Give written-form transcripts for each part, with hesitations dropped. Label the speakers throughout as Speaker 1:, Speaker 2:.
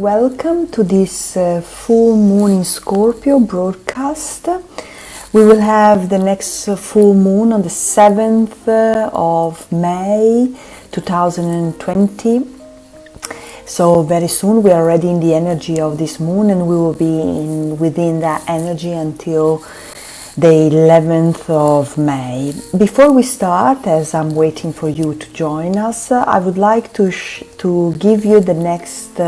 Speaker 1: welcome to this full moon in Scorpio broadcast. We will have the next full moon on the 7th of May 2020. So very soon we are already in the energy of this moon, and we will be within that energy until the 11th of May. Before we start, as I'm waiting for you to join us, I would like to give you the next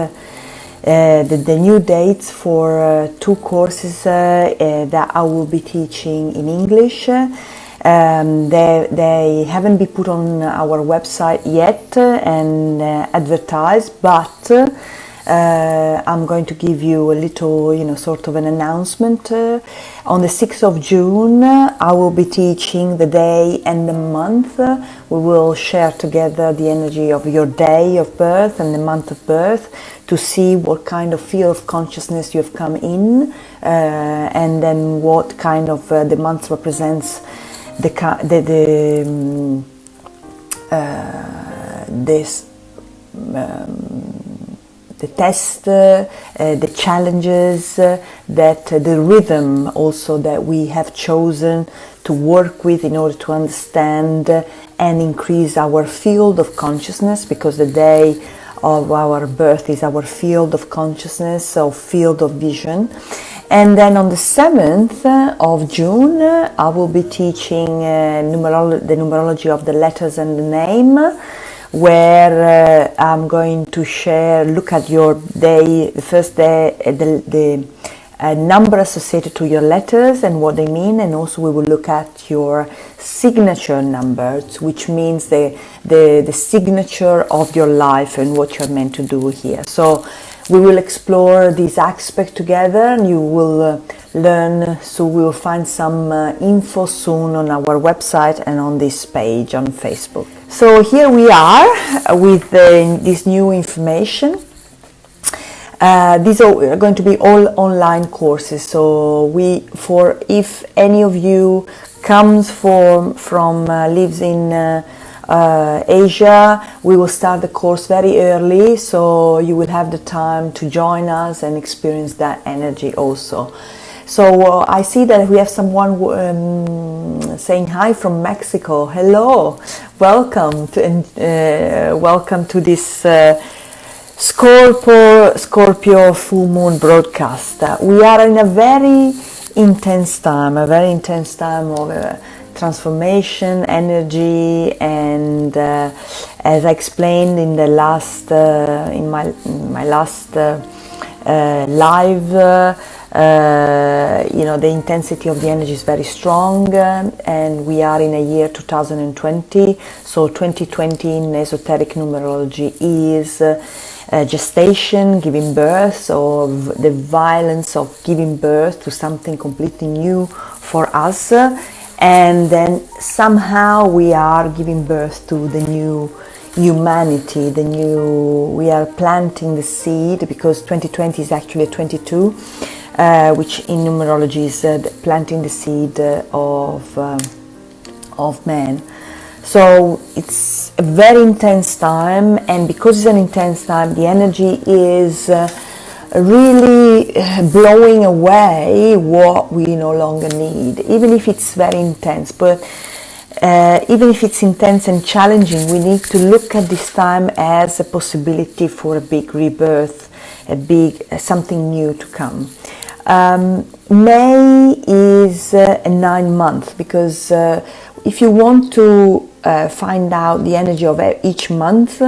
Speaker 1: the new dates for two courses that I will be teaching in English. They haven't been put on our website yet and advertised, but I'm going to give you a little, sort of an announcement. On the 6th of June, I will be teaching the day and the month. We will share together the energy of your day of birth and the month of birth to see what kind of field of consciousness you have come in, and then what kind of the month represents the test, the challenges, that the rhythm also that we have chosen to work with in order to understand and increase our field of consciousness, because the day of our birth is our field of consciousness, or field of vision. And then on the 7th of June, I will be teaching the numerology of the letters and the name, where I'm going to look at your day, the first day, the number associated to your letters and what they mean, and also we will look at your signature numbers, which means the signature of your life and what you're meant to do here. So we will explore these aspects together, and you will learn. So we will find some info soon on our website and on this page on Facebook. So here we are with this new information. These are going to be all online courses. So if any of you comes lives in Asia, we will start the course very early, so you will have the time to join us and experience that energy also. So I see that we have someone saying hi from Mexico. Hello, welcome to this Scorpio full moon broadcast. We are in a very intense time of transformation, energy, and as I explained in the last in my last live, the intensity of the energy is very strong, and we are in a year 2020. So 2020 in esoteric numerology is gestation, giving birth, or the violence of giving birth to something completely new for us. And then somehow we are giving birth to the new humanity, we are planting the seed, because 2020 is actually a 22, which in numerology is planting the seed of man. So it's a very intense time, and because it's an intense time, the energy is really blowing away what we no longer need, even if it's very intense. But even if it's intense and challenging, we need to look at this time as a possibility for a big rebirth, something new to come. May is a 9-month, because if you want to find out the energy of each month,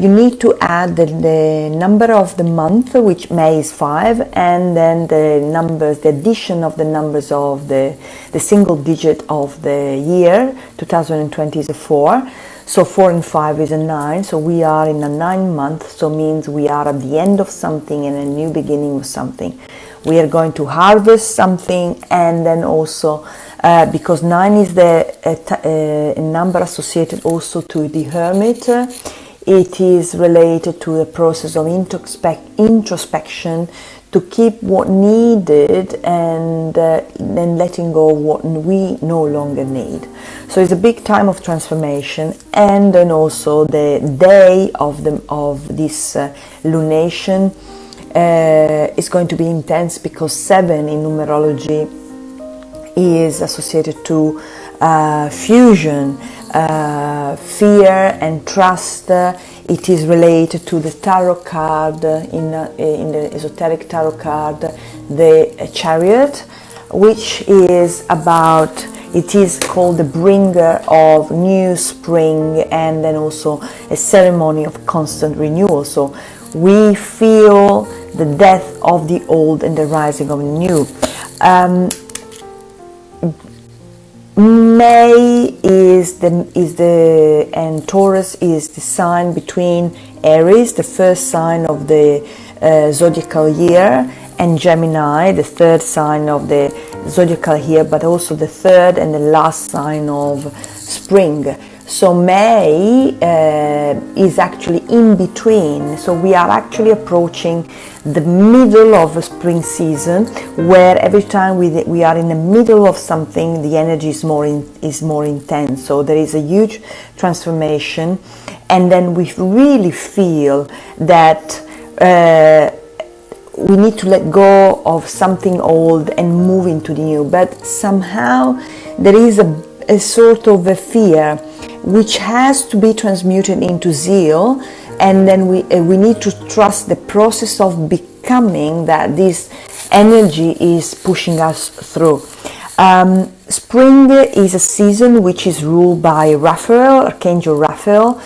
Speaker 1: you need to add the number of the month, which May is 5, and then the addition of the numbers of the single digit of the year. 2020 is a 4, so 4 and 5 is a 9. So we are in a 9-month, so means we are at the end of something and a new beginning of something. We are going to harvest something, and then also because 9 is the number associated also to the hermit. It is related to the process of introspection, to keep what needed and then letting go of what we no longer need. So it's a big time of transformation, and then also the day of this lunation is going to be intense, because 7 in numerology is associated to fusion, fear and trust. It is related to the tarot card, in the esoteric tarot card, the Chariot, which is about, it is called the bringer of new spring, and then also a ceremony of constant renewal. So we feel the death of the old and the rising of the new. May and Taurus is the sign between Aries, the first sign of the zodiacal year, and Gemini, the third sign of the zodiacal year, but also the third and the last sign of spring. So May is actually in between. So we are actually approaching the middle of a spring season, where every time we are in the middle of something, the energy is more intense. So there is a huge transformation, and then we really feel that we need to let go of something old and move into the new. But somehow there is a sort of a fear which has to be transmuted into zeal, and then we need to trust the process of becoming that this energy is pushing us through. Spring is a season which is ruled by Raphael, Archangel Raphael,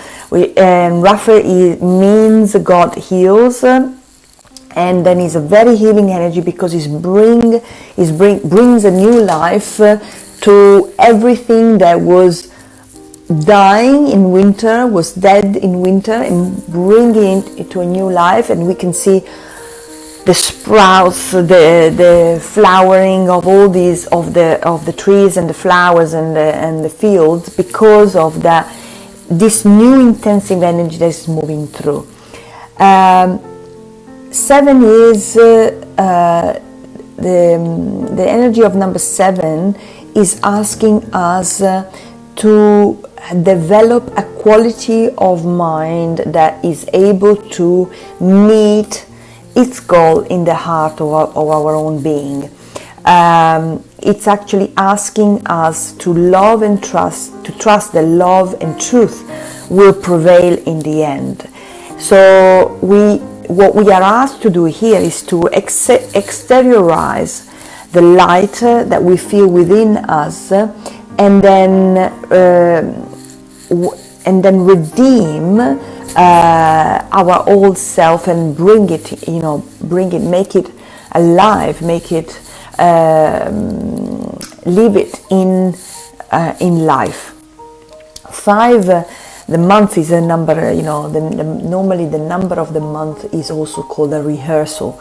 Speaker 1: and Raphael means God heals, and then is a very healing energy, because it brings a new life to everything that was dying in winter, was dead in winter, and bringing it to a new life. And we can see the sprouts, the flowering of all these of the trees and the flowers and the fields, because of this new intensive energy that is moving through. 7 is the energy of number 7 is asking us to develop a quality of mind that is able to meet its goal in the heart of our own being. It's actually asking us to love and trust that love and truth will prevail in the end. So what we are asked to do here is to exteriorize the light that we feel within us, and then redeem our old self and bring it, make it alive, make it, live it in life. 5, the month is a number, normally the number of the month is also called a rehearsal,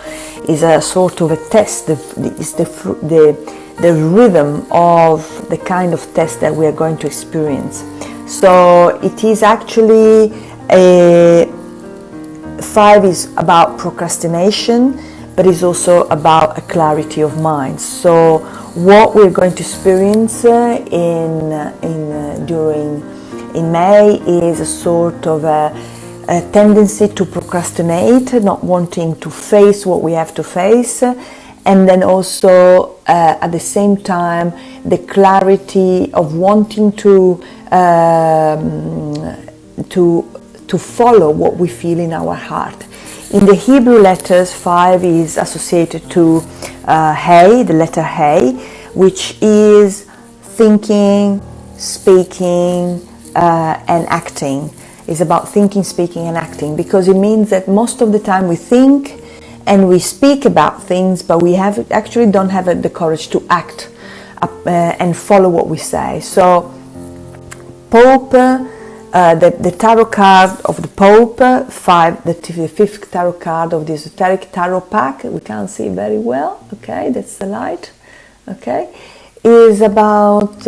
Speaker 1: is a sort of a test, it's the rhythm of the kind of test that we are going to experience. So it is actually 5 is about procrastination, but it's also about a clarity of mind. So what we're going to experience in May is a sort of a tendency to procrastinate, not wanting to face what we have to face, and then also at the same time the clarity of wanting to follow what we feel in our heart. In the Hebrew letters, 5 is associated to Hey, the letter Hey, which is thinking, speaking, and acting. It's about thinking, speaking, and acting, because it means that most of the time we think and we speak about things, but we actually don't have the courage to act and follow what we say. So Pope, the tarot card of the Pope, 5, the 5th tarot card of the esoteric tarot pack, we can't see very well, okay, that's the light, okay, is about,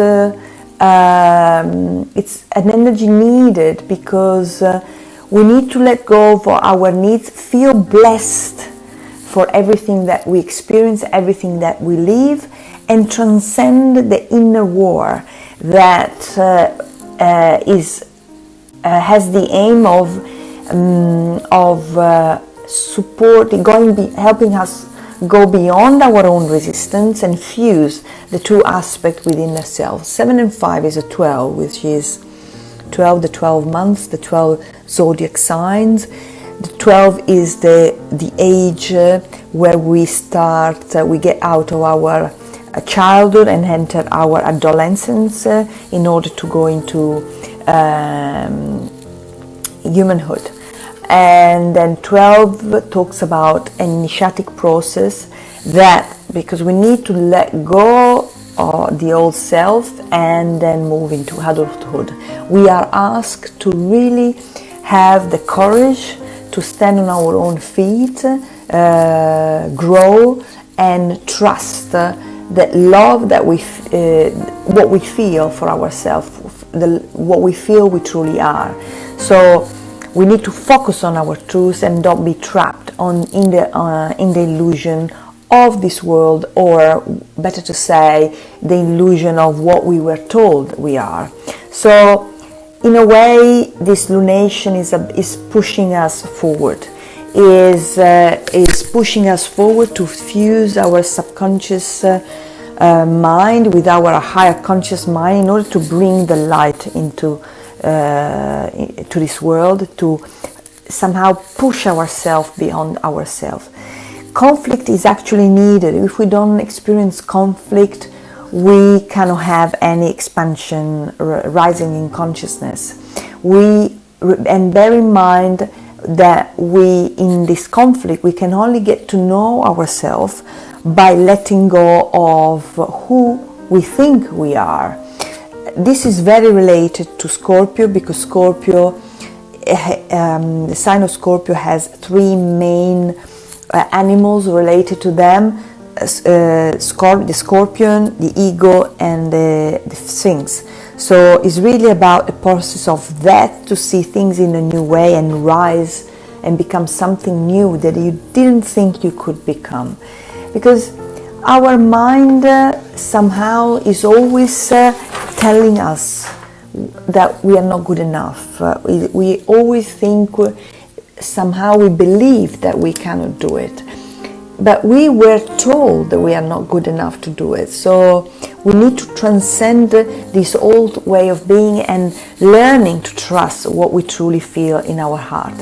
Speaker 1: it's an energy needed, because we need to let go of our needs, feel blessed for everything that we experience, everything that we live, and transcend the inner war that has the aim of supporting, helping us go beyond our own resistance and fuse the two aspects within ourselves. 7 and 5 is a 12, which is 12, the 12 months, the 12 zodiac signs. The 12 is the age where we start, we get out of our childhood and enter our adolescence in order to go into humanhood. And then 12 talks about an initiatic process that, because we need to let go of the old self and then move into adulthood. We are asked to really have the courage to stand on our own feet, grow, and trust that love that what we feel for ourselves, what we feel we truly are. So we need to focus on our truth and don't be trapped in the illusion of this world, or better to say, the illusion of what we were told we are. So in a way, this lunation is pushing us forward, is pushing us forward to fuse our subconscious mind with our higher conscious mind in order to bring the light into to this world, to somehow push ourselves beyond ourselves. Conflict is actually needed. If we don't experience conflict, we cannot have any expansion, rising in consciousness. And bear in mind that in this conflict, we can only get to know ourselves by letting go of who we think we are. This is very related to Scorpio, because Scorpio, the sign of Scorpio has three main animals related to them: the scorpion, the ego, and the Sphinx. So it's really about a process of that, to see things in a new way and rise and become something new that you didn't think you could become. Because our mind somehow is always telling us that we are not good enough. We always think, somehow we believe that we cannot do it. But we were told that we are not good enough to do it. So we need to transcend this old way of being and learning to trust what we truly feel in our heart.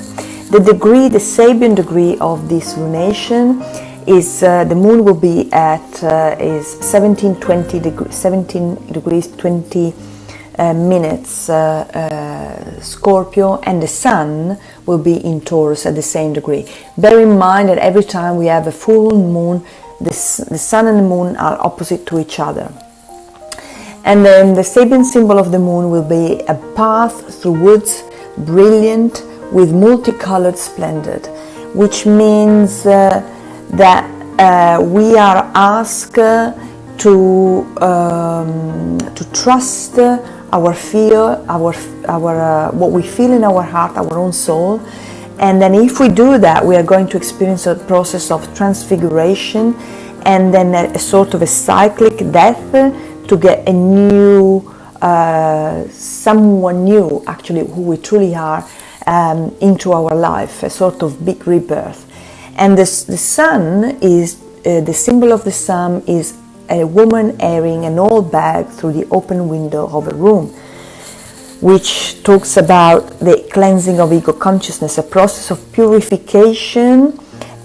Speaker 1: The Sabian degree of this lunation is the moon will be at is 17 degrees 20 minutes Scorpio, and the sun will be in Taurus at the same degree. Bear in mind that every time we have a full moon, the sun and the moon are opposite to each other. And then the Sabian symbol of the moon will be a path through woods, brilliant with multicolored splendor, which means that we are asked to trust our fear, what we feel in our heart, our own soul. And then if we do that, we are going to experience a process of transfiguration, and then a sort of a cyclic death to get a new, someone new, actually, who we truly are, into our life, a sort of big rebirth. And the sun is, the symbol of the sun is a woman carrying an old bag through the open window of a room, which talks about the cleansing of ego consciousness, a process of purification.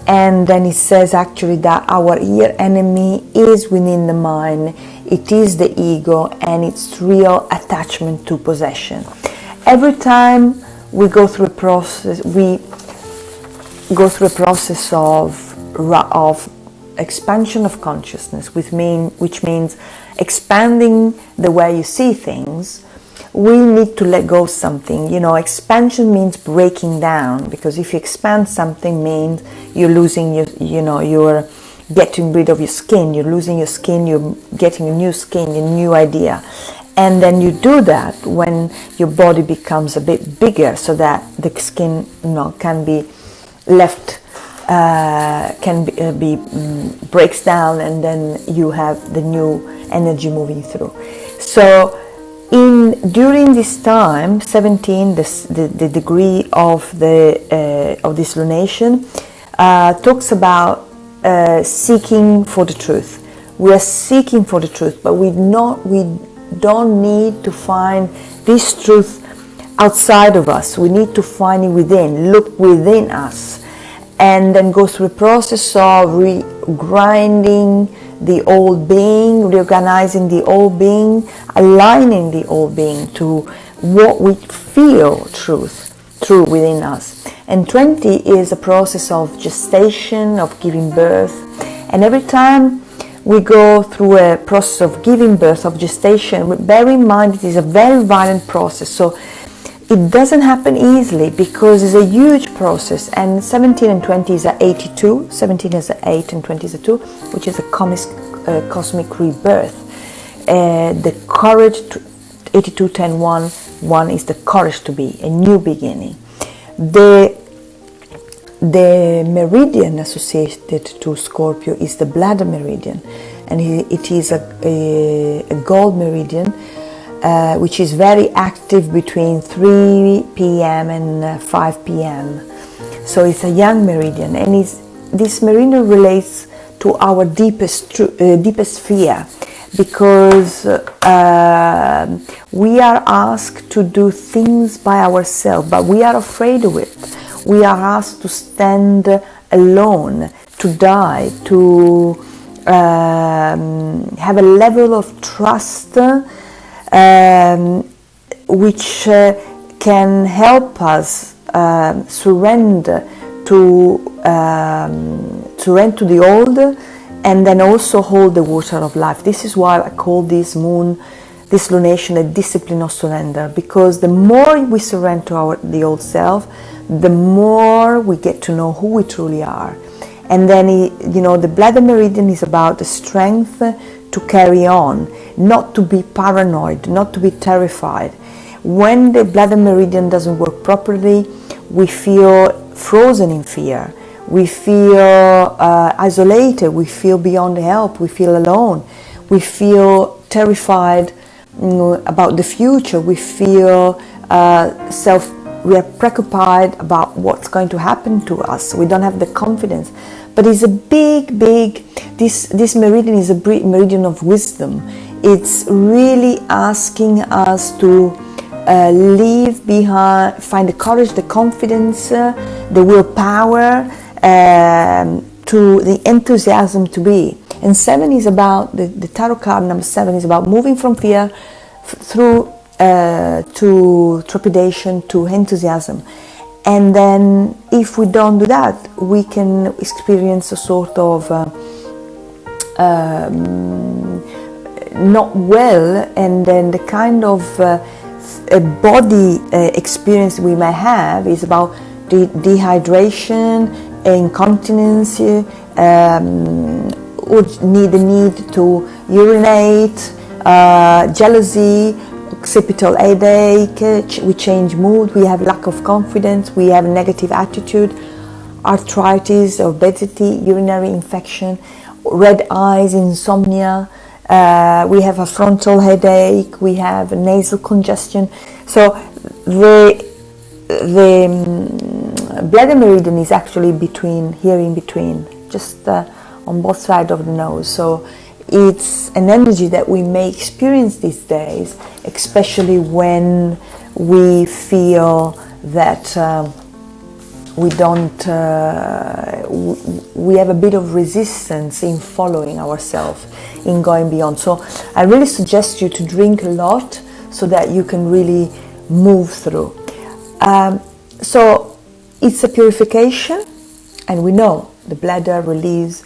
Speaker 1: And then it says actually that our real enemy is within the mind. It is the ego and its real attachment to possession. Every time we go through a process, of expansion of consciousness, which means expanding the way you see things. We need to let go of something. Expansion means breaking down, because if you expand something, means you're losing you're getting rid of your skin, you're losing your skin, you're getting a new skin, a new idea. And then you do that when your body becomes a bit bigger, so that the skin can be left breaks down, and then you have the new energy moving through. So during this time, 17, the degree of this lunation talks about seeking for the truth. We are seeking for the truth, but we don't need to find this truth outside of us. We need to find it within, look within us, and then go through the process of grinding the old being, reorganizing the old being, aligning the old being to what we feel true within us. And 20 is a process of gestation, of giving birth, and every time we go through a process of giving birth, of gestation, bear in mind it is a very violent process, so it doesn't happen easily because it's a huge process. And 17 and 20 is a 82, 17 is a 8 and 20 is a 2, which is a cosmic rebirth. The courage to 82, 10, 1 is the courage to be, a new beginning. The meridian associated to Scorpio is the bladder meridian, and it is a gold meridian, which is very active between 3 p.m. and 5 p.m. So it's a young meridian, and this meridian relates to our deepest fear, because we are asked to do things by ourselves, but we are afraid of it. We are asked to stand alone, to die, to have a level of trust which can help us surrender to the old, and then also hold the water of life. This is why I call this lunation a discipline of surrender, because the more we surrender to the old self, the more we get to know who we truly are. And then, the bladder meridian is about the strength to carry on, not to be paranoid, not to be terrified. When the bladder meridian doesn't work properly, we feel frozen in fear. We feel isolated. We feel beyond help. We feel alone. We feel terrified about the future. We feel we are preoccupied about what's going to happen to us. We don't have the confidence. But it's a big, this meridian is a meridian of wisdom. It's really asking us to leave behind, find the courage, the confidence, the willpower, to the enthusiasm to be. And 7 is about, the tarot card number 7 is about moving from fear through to trepidation, to enthusiasm. And then if we don't do that, we can experience a sort of not well, and then the kind of body experience we may have is about dehydration, incontinence, or the need to urinate, jealousy, occipital headache, we change mood, we have lack of confidence, we have negative attitude, arthritis, obesity, urinary infection, red eyes, insomnia, we have a frontal headache, we have nasal congestion. So the bladder meridian is actually here in between, just on both sides of the nose. So it's an energy that we may experience these days, especially when we feel that we have a bit of resistance in following ourselves, in going beyond. So I really suggest you to drink a lot so that you can really move through. So it's a purification, and we know the bladder relieves.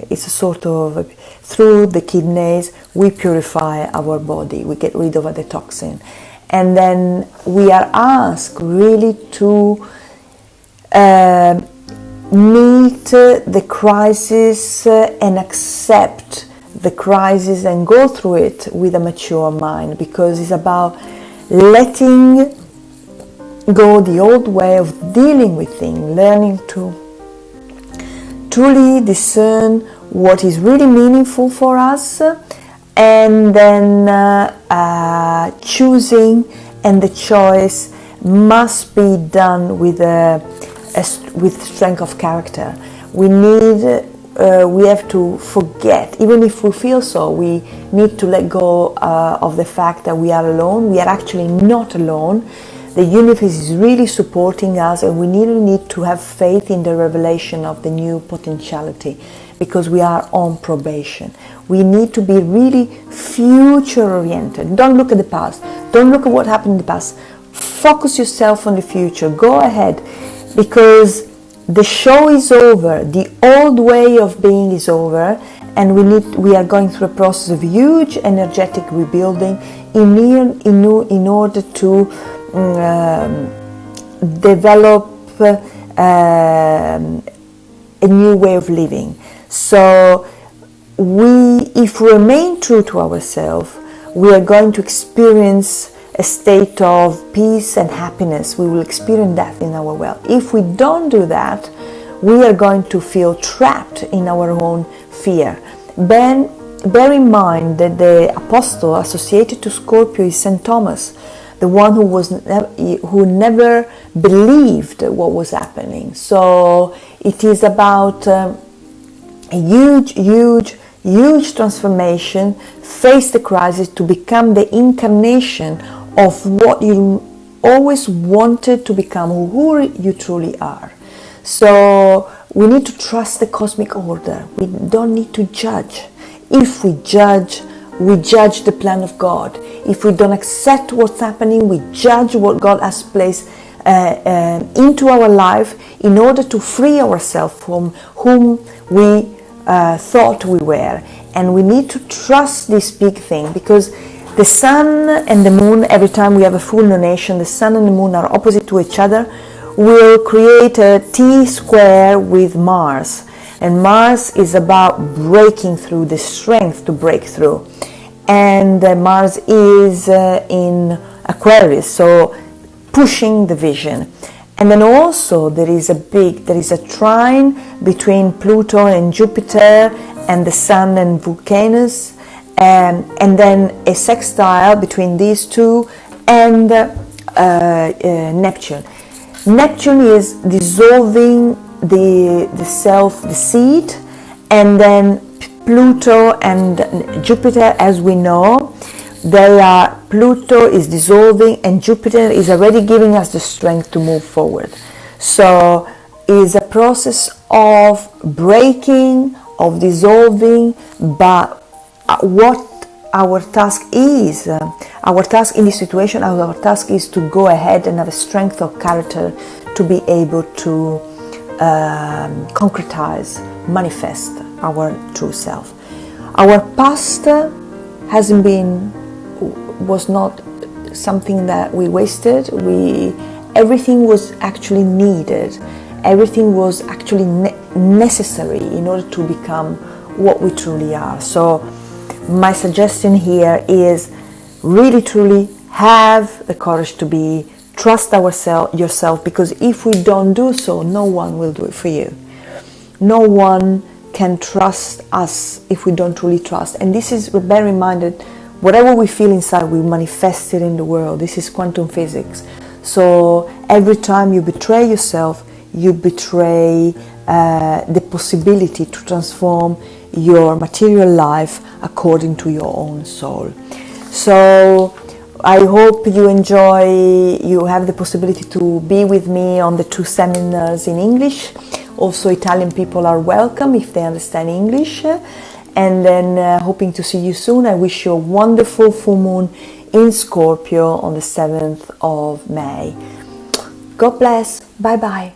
Speaker 1: It's a sort of, through the kidneys we purify our body, we get rid of the toxin, and then we are asked really to meet the crisis and accept the crisis and go through it with a mature mind, because it's about letting go the old way of dealing with things, learning to truly discern what is really meaningful for us, and then choosing, and the choice must be done with strength of character. We have to forget, even if we feel so, we need to let go of the fact that we are alone. We are actually not alone. The universe is really supporting us, and we need to have faith in the revelation of the new potentiality, because we are on probation. We need to be really future oriented. Don't look at the past. Don't look at what happened in the past. Focus yourself on the future. Go ahead, because the show is over. The old way of being is over, and we are going through a process of huge energetic rebuilding in order to develop a new way of living. So if we remain true to ourselves, we are going to experience a state of peace and happiness. We will experience that in our world. If we don't do that, we are going to feel trapped in our own fear. Bear in mind that the apostle associated to Scorpio is St. Thomas, the one who never believed what was happening. So it is about a huge transformation. Face the crisis to become the incarnation of what you always wanted to become, who you truly are. So we need to trust the cosmic order. We don't need to judge. If we judge the plan of God. If we don't accept what's happening, we judge what God has placed into our life in order to free ourselves from whom we thought we were. And we need to trust this big thing, because the sun and the moon, every time we have a full lunation, the sun and the moon are opposite to each other, will create a T-square with Mars. And Mars is about breaking through, the strength to break through. And Mars is in Aquarius, so pushing the vision. And then also there is a trine between Pluto and Jupiter, and the Sun and Vulcanus, and then a sextile between these two and Neptune. Neptune is dissolving the self, the seed, and then Pluto and Jupiter, as we know, Pluto is dissolving and Jupiter is already giving us the strength to move forward. So it's a process of breaking, of dissolving, but what our task is, our task in this situation, our task is to go ahead and have a strength of character to be able to concretize, manifest our true self. Our past was not something that we wasted. Everything was actually needed. Everything was actually necessary in order to become what we truly are. So my suggestion here is really truly have the courage to trust yourself, because if we don't do so, no one will do it for you. No one can trust us if we don't truly trust. And this is, bear in mind that whatever we feel inside, we manifest it in the world. This is quantum physics. So every time you betray yourself, you betray the possibility to transform your material life according to your own soul. So I hope you have the possibility to be with me on the 2 seminars in English. Also, Italian people are welcome if they understand English. And then hoping to see you soon. I wish you a wonderful full moon in Scorpio on the 7th of May. God bless. Bye bye.